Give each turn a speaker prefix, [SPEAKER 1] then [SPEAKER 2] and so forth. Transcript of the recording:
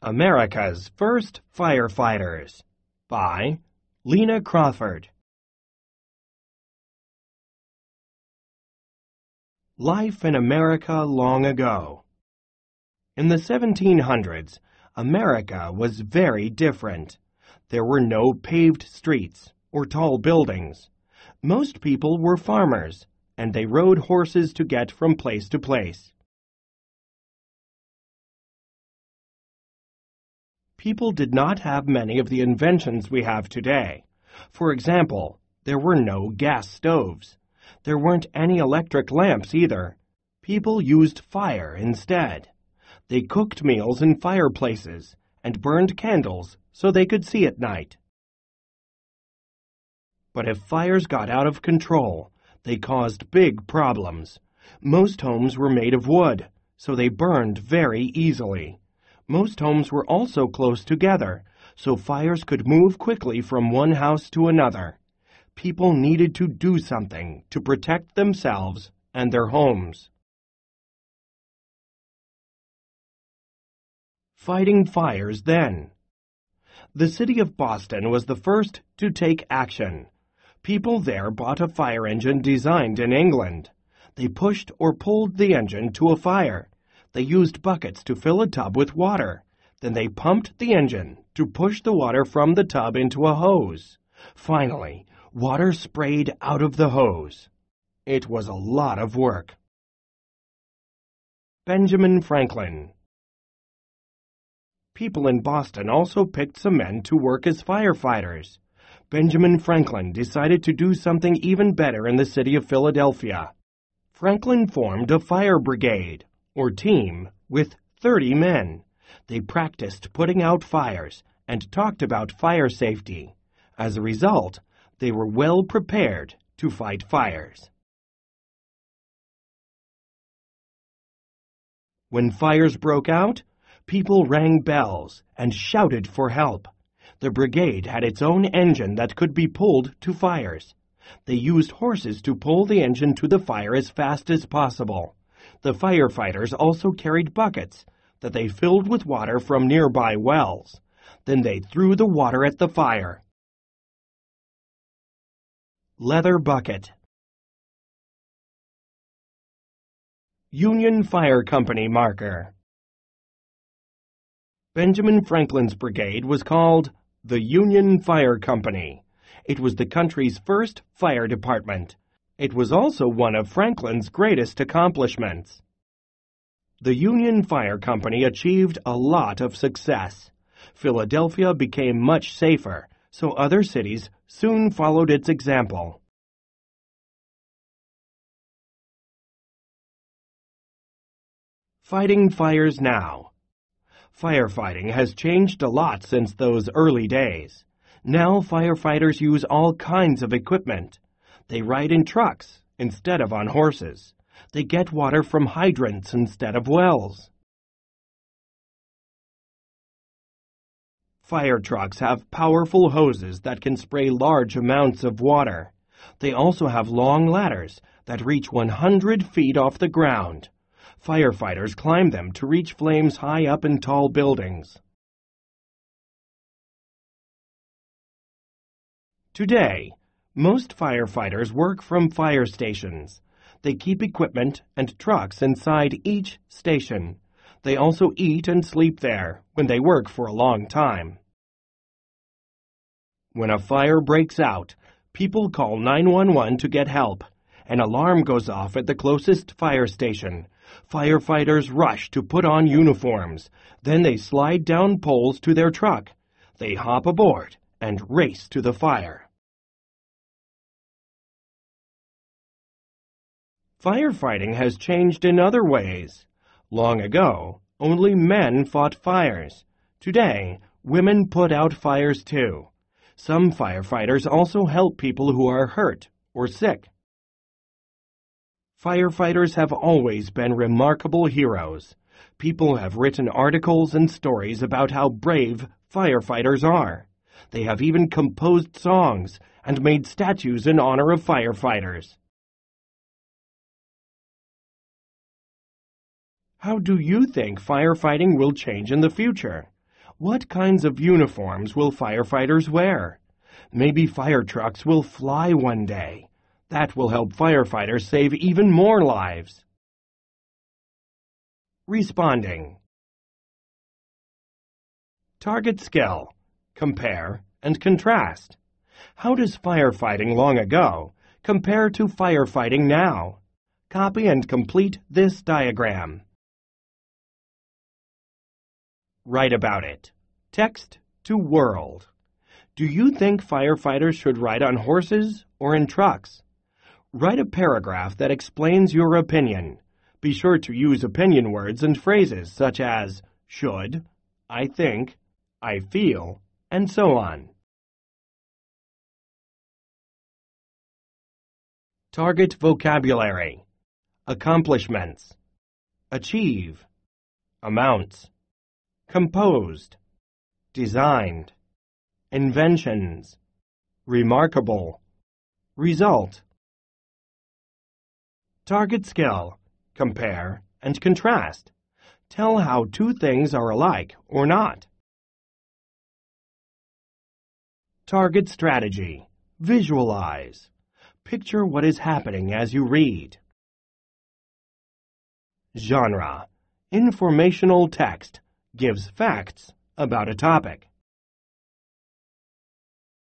[SPEAKER 1] America's First Firefighters by Lena Crawford. Life in America long ago. In the 1700s, America was very different. There were no paved streets or tall buildings. Most people were farmers, and they rode horses to get from place to place. People did not have many of the inventions we have today. For example, there were no gas stoves. There weren't any electric lamps either. People used fire instead. They cooked meals in fireplaces and burned candles so they could see at night. But if fires got out of control, they caused big problems. Most homes were made of wood, so they burned very easily. Most homes were also close together, so fires could move quickly from one house to another. People needed to do something to protect themselves and their homes. Fighting fires then. The city of Boston was the first to take action. People there bought a fire engine designed in England. They pushed or pulled the engine to a fire. They used buckets to fill a tub with water. Then they pumped the engine to push the water from the tub into a hose. Finally, water sprayed out of the hose. It was a lot of work. Benjamin Franklin. People in Boston also picked some men to work as firefighters. Benjamin Franklin decided to do something even better in the city of Philadelphia. Franklin formed a fire brigade, or team, with 30 men. They practiced putting out fires and talked about fire safety. As a result, they were well prepared to fight fires. When fires broke out, people rang bells and shouted for help. The brigade had its own engine that could be pulled to fires. They used horses to pull the engine to the fire as fast as possible. The firefighters also carried buckets that they filled with water from nearby wells. Then they threw the water at the fire. Leather bucket. Union Fire Company marker. Benjamin Franklin's brigade was called the Union Fire Company. It was the country's first fire department. It was also one of Franklin's greatest accomplishments. The Union Fire Company achieved a lot of success. Philadelphia became much safer, so other cities soon followed its example. Fighting fires now. Firefighting has changed a lot since those early days. Now firefighters use all kinds of equipment. They ride in trucks instead of on horses. They get water from hydrants instead of wells. Fire trucks have powerful hoses that can spray large amounts of water. They also have long ladders that reach 100 feet off the ground. Firefighters climb them to reach flames high up in tall buildings. Today, most firefighters work from fire stations. They keep equipment and trucks inside each station. They also eat and sleep there when they work for a long time. When a fire breaks out, people call 911 to get help. An alarm goes off at the closest fire station. Firefighters rush to put on uniforms. Then they slide down poles to their truck. They hop aboard and race to the fire. Firefighting has changed in other ways. Long ago, only men fought fires. Today, women put out fires too. Some firefighters also help people who are hurt or sick. Firefighters have always been remarkable heroes. People have written articles and stories about how brave firefighters are. They have even composed songs and made statues in honor of firefighters. How do you think firefighting will change in the future? What kinds of uniforms will firefighters wear? Maybe fire trucks will fly one day. That will help firefighters save even more lives. Responding. Target skill. Compare and contrast. How does firefighting long ago compare to firefighting now? Copy and complete this diagram. Write about it. Text to world. Do you think firefighters should ride on horses or in trucks? Write a paragraph that explains your opinion. Be sure to use opinion words and phrases such as should, I think, I feel, and so on. Target vocabulary. Accomplishments. Achieve. Amounts. Composed. Designed. Inventions. Remarkable. Result. Target skill. Compare and contrast. Tell how two things are alike or not. Target strategy. Visualize. Picture what is happening as you read. Genre. Informational text gives facts about a topic.